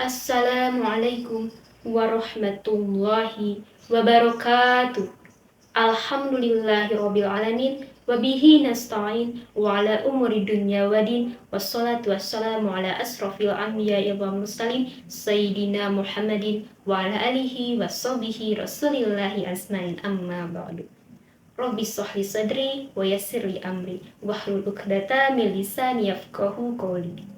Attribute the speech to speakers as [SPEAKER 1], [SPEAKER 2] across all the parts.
[SPEAKER 1] Assalamualaikum warahmatullahi wabarakatuh. Alhamdulillahirabbil alamin wa bihi nasta'in wa ala umuri dunya waddin wassalatu wassalamu ala asrofil anbiya'i wal mursalin sayyidina Muhammadin wa ala alihi washabihi rasulillahi asmain amma ba'du. Rabbi shrahli sadri wa yassirli amri wahlul 'uqdatam min lisani yafqahu qawli.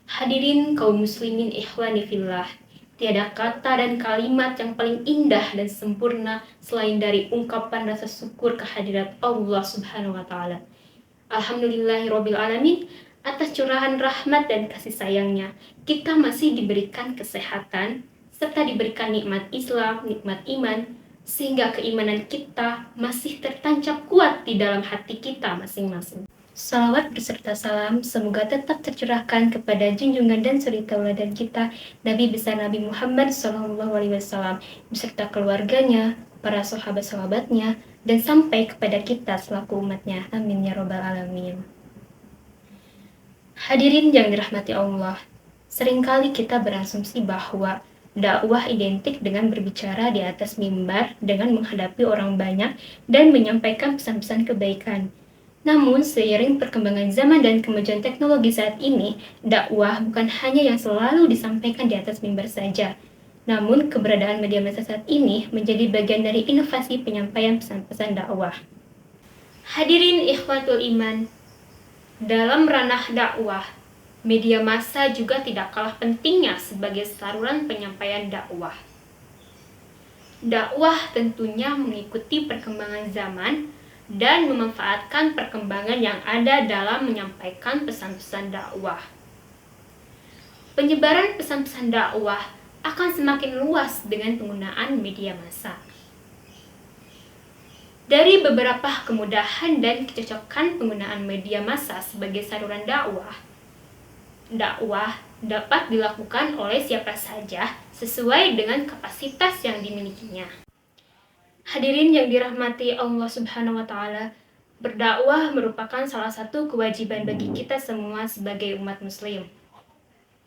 [SPEAKER 1] Hadirin kaum muslimin ikhwani fillah, tiada kata dan kalimat yang paling indah dan sempurna selain dari ungkapan rasa syukur kehadirat Allah Subhanahu wa taala. Alhamdulillahirabbil alamin, atas curahan rahmat dan kasih sayangnya, kita masih diberikan kesehatan serta diberikan nikmat Islam, nikmat iman, sehingga keimanan kita masih tertancap kuat di dalam hati kita masing-masing. Salawat beserta salam semoga tetap tercurahkan kepada junjungan dan suri tauladan kita, Nabi besar Nabi Muhammad SAW, beserta keluarganya, para sahabat-sahabatnya, dan sampai kepada kita selaku umatnya. Amin ya robbal alamin. Hadirin yang dirahmati Allah, seringkali kita berasumsi bahwa dakwah identik dengan berbicara di atas mimbar dengan menghadapi orang banyak dan menyampaikan pesan-pesan kebaikan. Namun, seiring perkembangan zaman dan kemajuan teknologi saat ini, dakwah bukan hanya yang selalu disampaikan di atas mimbar saja. Namun, keberadaan media massa saat ini menjadi bagian dari inovasi penyampaian pesan-pesan dakwah. Hadirin ikhwatul iman, dalam ranah dakwah, media massa juga tidak kalah pentingnya sebagai saluran penyampaian dakwah. Dakwah tentunya mengikuti perkembangan zaman dan memanfaatkan perkembangan yang ada dalam menyampaikan pesan-pesan dakwah. Penyebaran pesan-pesan dakwah akan semakin luas dengan penggunaan media massa. Dari beberapa kemudahan dan kecocokan penggunaan media massa sebagai saluran dakwah dapat dilakukan oleh siapa saja sesuai dengan kapasitas yang dimilikinya. Hadirin yang dirahmati Allah Subhanahu wa taala, berdakwah merupakan salah satu kewajiban bagi kita semua sebagai umat muslim.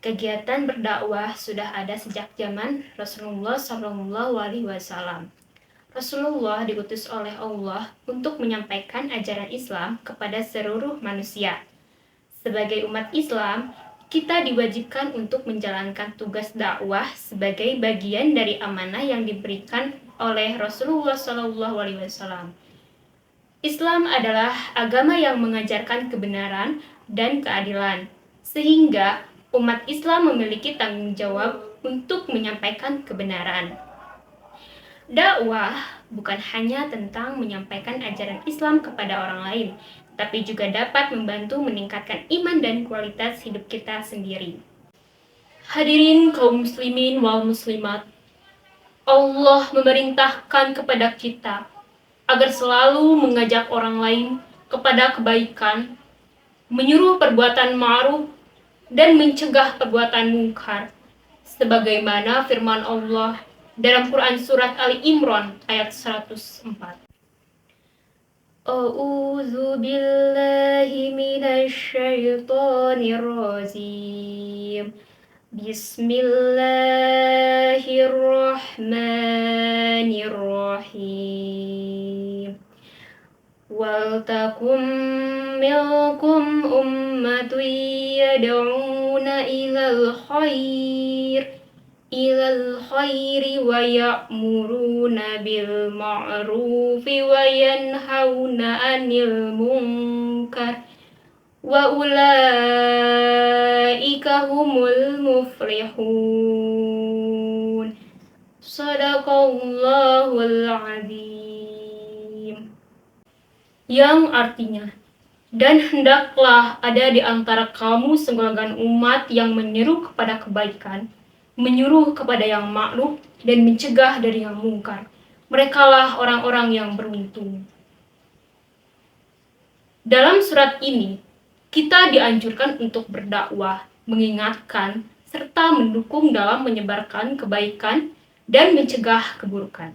[SPEAKER 1] Kegiatan berdakwah sudah ada sejak zaman Rasulullah SAW. Rasulullah diutus oleh Allah untuk menyampaikan ajaran Islam kepada seluruh manusia. Sebagai umat Islam, kita diwajibkan untuk menjalankan tugas dakwah sebagai bagian dari amanah yang diberikan oleh Rasulullah SAW. Islam adalah agama yang mengajarkan kebenaran dan keadilan, sehingga umat Islam memiliki tanggung jawab untuk menyampaikan kebenaran. Dakwah bukan hanya tentang menyampaikan ajaran Islam kepada orang lain, tapi juga dapat membantu meningkatkan iman dan kualitas hidup kita sendiri. Hadirin kaum muslimin wal muslimat, Allah memerintahkan kepada kita agar selalu mengajak orang lain kepada kebaikan, menyuruh perbuatan ma'ruf, dan mencegah perbuatan mungkar, sebagaimana firman Allah dalam Quran Surat Ali Imran ayat 104. A'udzu billahi minasy syaithanir rajim. Bismillahirrahmanirrahim. Wal takum minkum ummatun yad'una ilal khairi wa ya'muruna bil ma'rufi wa yanhauna 'anil munkar wa ulaika humul muflihun. Shadaqallahul azim. Yang artinya, dan hendaklah ada di antara kamu segolongan umat yang menyeru kepada kebaikan, menyuruh kepada yang ma'ruf, dan mencegah dari yang mungkar. Merekalah orang-orang yang beruntung. Dalam surat ini, kita dianjurkan untuk berdakwah, mengingatkan, serta mendukung dalam menyebarkan kebaikan dan mencegah keburukan.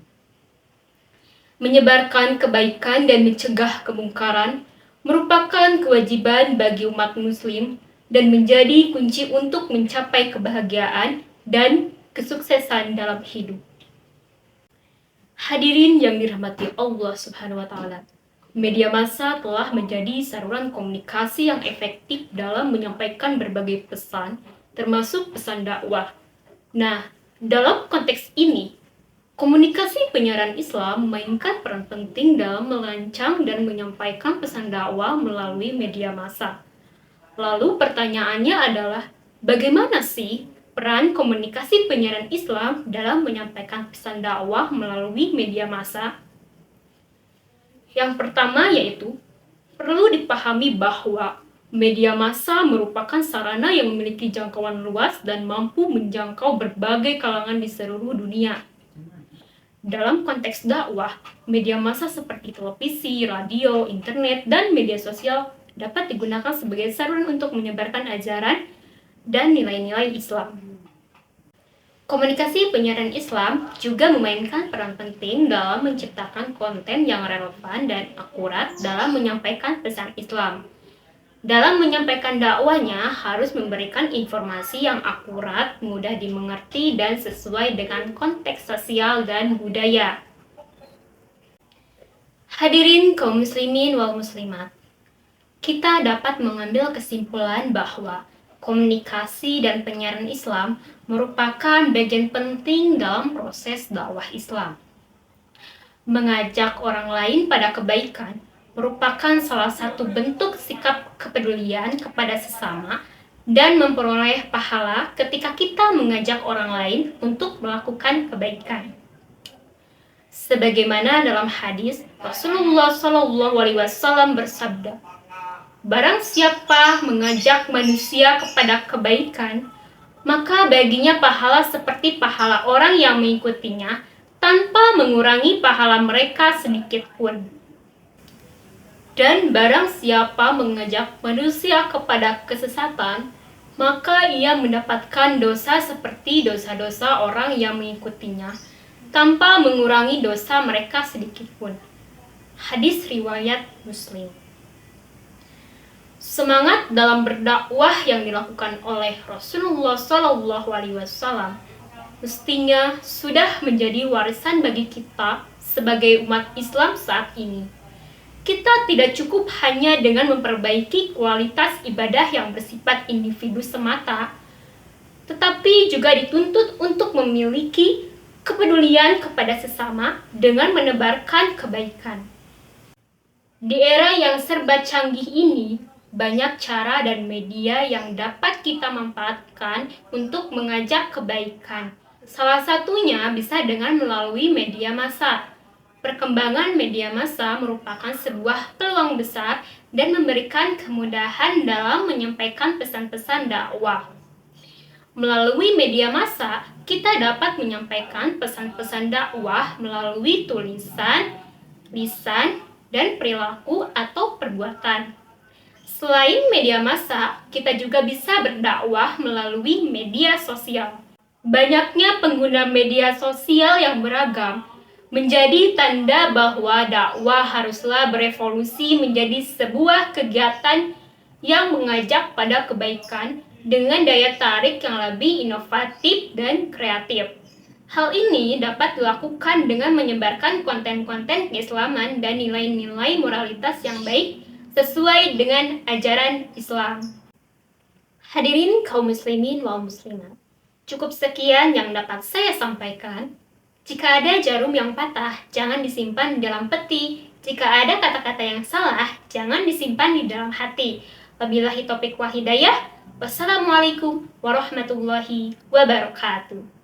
[SPEAKER 1] Menyebarkan kebaikan dan mencegah kemungkaran merupakan kewajiban bagi umat muslim dan menjadi kunci untuk mencapai kebahagiaan dan kesuksesan dalam hidup. Hadirin yang dirahmati Allah Subhanahu wa taala. Media massa telah menjadi saluran komunikasi yang efektif dalam menyampaikan berbagai pesan, termasuk pesan dakwah. Nah, dalam konteks ini, komunikasi penyiaran Islam memainkan peran penting dalam merancang dan menyampaikan pesan dakwah melalui media massa. Lalu pertanyaannya adalah, bagaimana sih peran komunikasi penyiaran Islam dalam menyampaikan pesan dakwah melalui media massa? Yang pertama yaitu, perlu dipahami bahwa media massa merupakan sarana yang memiliki jangkauan luas dan mampu menjangkau berbagai kalangan di seluruh dunia. Dalam konteks dakwah, media massa seperti televisi, radio, internet, dan media sosial dapat digunakan sebagai saluran untuk menyebarkan ajaran dan nilai-nilai Islam. Komunikasi penyiaran Islam juga memainkan peran penting dalam menciptakan konten yang relevan dan akurat dalam menyampaikan pesan Islam. Dalam menyampaikan dakwahnya harus memberikan informasi yang akurat, mudah dimengerti, dan sesuai dengan konteks sosial dan budaya. Hadirin kaum muslimin wal muslimat, kita dapat mengambil kesimpulan bahwa komunikasi dan penyiaran Islam merupakan bagian penting dalam proses dakwah Islam. Mengajak orang lain pada kebaikan merupakan salah satu bentuk sikap kepedulian kepada sesama dan memperoleh pahala ketika kita mengajak orang lain untuk melakukan kebaikan. Sebagaimana dalam hadis, Rasulullah SAW bersabda, "Barang siapa mengajak manusia kepada kebaikan, maka baginya pahala seperti pahala orang yang mengikutinya tanpa mengurangi pahala mereka sedikit pun. Dan barang siapa mengajak manusia kepada kesesatan, maka ia mendapatkan dosa seperti dosa-dosa orang yang mengikutinya tanpa mengurangi dosa mereka sedikit pun." Hadis riwayat Muslim. Semangat dalam berdakwah yang dilakukan oleh Rasulullah SAW mestinya sudah menjadi warisan bagi kita sebagai umat Islam saat ini. Kita tidak cukup hanya dengan memperbaiki kualitas ibadah yang bersifat individu semata, tetapi juga dituntut untuk memiliki kepedulian kepada sesama dengan menebarkan kebaikan. Di era yang serba canggih ini, banyak cara dan media yang dapat kita manfaatkan untuk mengajak kebaikan. Salah satunya bisa dengan melalui media massa. Perkembangan media massa merupakan sebuah peluang besar dan memberikan kemudahan dalam menyampaikan pesan-pesan dakwah. Melalui media massa, kita dapat menyampaikan pesan-pesan dakwah melalui tulisan, lisan, dan perilaku atau perbuatan. Selain media massa, kita juga bisa berdakwah melalui media sosial. Banyaknya pengguna media sosial yang beragam menjadi tanda bahwa dakwah haruslah berevolusi menjadi sebuah kegiatan yang mengajak pada kebaikan dengan daya tarik yang lebih inovatif dan kreatif. Hal ini dapat dilakukan dengan menyebarkan konten-konten keislaman dan nilai-nilai moralitas yang baik sesuai dengan ajaran Islam. Hadirin kaum muslimin wal muslimat, cukup sekian yang dapat saya sampaikan. Jika ada jarum yang patah, jangan disimpan di dalam peti. Jika ada kata-kata yang salah, jangan disimpan di dalam hati. Wabillahi taufiq wal hidayah. Wassalamualaikum warahmatullahi wabarakatuh.